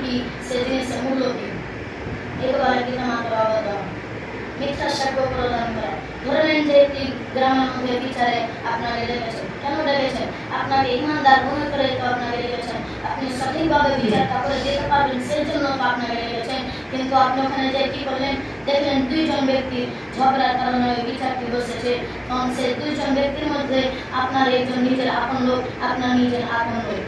কি, সে জিনিসের মূল্য কি, একে বলে পিতামাতার অবদান। মিথ্যা সাক্ষ্য প্রদান করা। ধরে নেন যে একটি গ্রামের মধ্যে বিচারে আপনাকে ডেকেছেন। কেন ডেকেছেন? আপনাকে ইমানদার মনে করে তো আপনাকে ডেকেছেন। আপনি সঠিকভাবে বিচারটা করে দিতে পারবেন সেই জন্য তো আপনাকে ডেকেছেন। কিন্তু আপনি ওখানে যে কি করলেন, দেখলেন দুইজন ব্যক্তির ঝগড়ার কারণে ওই বিচারটি বসেছে, এবং সেই দুইজন ব্যক্তির মধ্যে আপনার একজন নিজের আপন লোক, আপনার নিজের আপন লোক।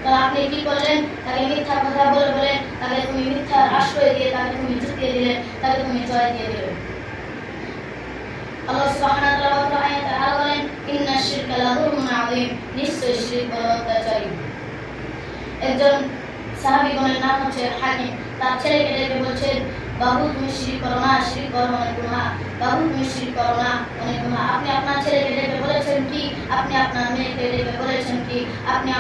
তো আপনি কি করলেন? তাকে মিথ্যা কথা বলে বলে তাকে তুমি মিথ্যার আশ্রয় দিয়ে তাকে তুমি জিতিয়ে দিলেন, তাকে তুমি জয় দিয়ে দিলেন। আল্লাহ সুবহানাহু ওয়া তাআলা আয়াতে আরো বলেন, ইন্না শিরকা লাযুলমুন আযীম, নিশ্চয়ই শিরক বড় অত্যাচারী। একজন সাহাবীগণের নাম হচ্ছে হাকিম, তার ছেলেকে ডেকে বলছেন, বাবু তুমি শিরক করো না, শিরক করো অনেক গুনাহ, বাবু তুমি শিরক করো না, অনেক গুনাহ। আপনি আপনার ছেলেকে ডেকে বলেছেন কি? আপনি আপনার মেয়েকে ডেকে বলেছেন কি? আপনি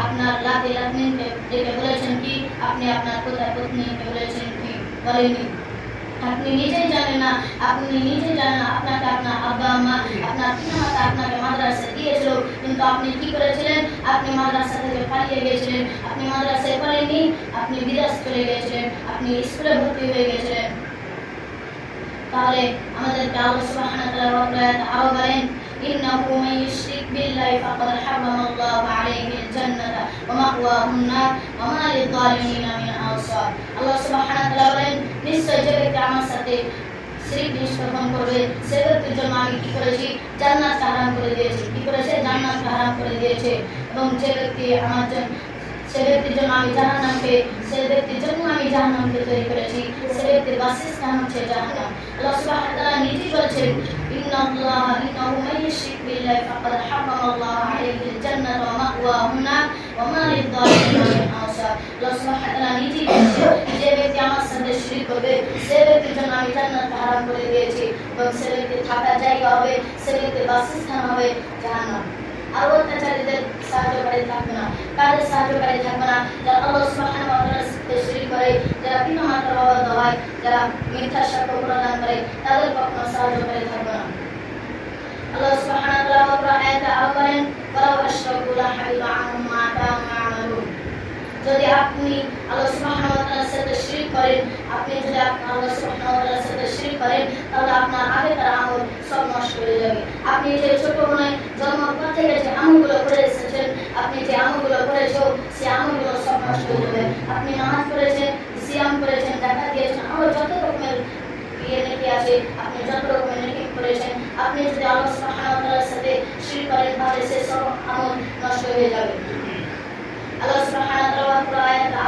আপনার লাতি লাতনিকে ডেকে বলেছেন কি? আপনি আপনার পিতা পত্নীকে বলেছেন কি? বলেননি। আপনি নিজেই জানেন না, আপনাকে আপনার আব্বা আম্মা, আপনার পিতামাতা আপনাকে মাদ্রাসা দিয়েছিল, কিন্তু আপনি কি করেছিলেন? আপনি মাদ্রাসা থেকে পালিয়ে গিয়েছিলেন, আপনি মাদ্রাসায় পড়েননি, আপনি বিদেশ চলে গিয়েছিলেন, আপনি স্কুলে ভর্তি হয়ে গিয়েছিলেন। তাহলে আমাদেরকে আল্লাহ সুবহানাহু ওয়া তাআলা আরো বলেন, ইন্নাহু মান ইউশরিক বিল্লাহি ফাকাদ হারামাল্লাহু আলাইহিল জান্নাতা ওয়া মাওয়াহুন নার ওয়া মা লিয-যালিমিনা মিন আনসার। আল্লাহ সুবহানাহু ওয়া তাআলা বলেন, নিশ্চয় যে ব্যক্তি আমার সাথে শিরক নিষ্কাশন করবে সে ব্যক্তির জন্য আমি কি করেছি? জান্নাতকে হারাম করে দিয়েছি। কি করেছে? জান্নাতকে হারাম করে দিয়েছে। এবং যে ব্যক্তি আমার জন্য সে ব্যক্তির জন্য আমি জাহান্নামকে তৈরি করেছি, সে ব্যক্তির বাসস্থান হচ্ছে জাহান্নাম। আল্লাহ সুবহানাহু ওয়া তাআলা নিজেই বলছেন, ইন্নাহু মান ইউশরিক বিল্লাহি ফাকাদ হারামাল্লাহু আলাইহিল জান্নাতা ওয়া মাওয়াহুন নার ওয়া মা লিয-যালিমিনা মিন আনসার। আল্লাহ সুবহানাহু ওয়া তাআলা নিজেই বলছেন, যে ব্যক্তি আমার সাথে শিরক করবে সে ব্যক্তির জন্য আমি জান্নাতকে হারাম করে দিয়েছি, এবং সে ব্যক্তির থাকার জায়গা হবে, সে ব্যক্তির বাসস্থান হবে জাহান্নাম। আর অত্যাচারীদের সাহায্যকারী থাকবে না। কাদের সাহায্যকারী থাকবে না? যারা আল্লাহ সুবহানাহু ওয়া তাআলার সাথে শিরক করে, যারা পিতামাতার অবাধ্য হয়, যারা মিথ্যা সাক্ষ্য প্রদান করে, তাদের কখনো সাহায্যকারী থাকবে না। আল্লাহ সুবহানাহু ওয়া তাআলা আয়াতে আরো বলেন, ওয়ালাউ আশরাকু লাহাবিতা আনহুম মা কানু ইয়ামালুন। যদি আপনি আল্লাহ সুবহানাহু ওয়া তাআলার সাথে শিরক করেন, তাহলে আপনার আগেকার আমল সব নষ্ট হয়ে যাবে। আপনি যে ছোটবেলায় জন্মের পর থেকে যে আমলগুলো করে এসেছেন, আপনি যে আমলগুলো করেছো সেই আমলগুলো সব নষ্ট হয়ে যাবে। আপনি নামাজ পড়েছেন, সিয়াম করেছেন, যাকাত দিয়েছেন, আরো যত রকমের নেকি আছে, আপনি যত রকমের নেকি করেছেন, আপনি যদি আল্লাহ সুবহানাহু ওয়া তাআলার সাথে শিরক করেন তাহলে সেই সব আমল নষ্ট হয়ে যাবে। আল্লাহ সুবহানাহু ওয়া তাআলা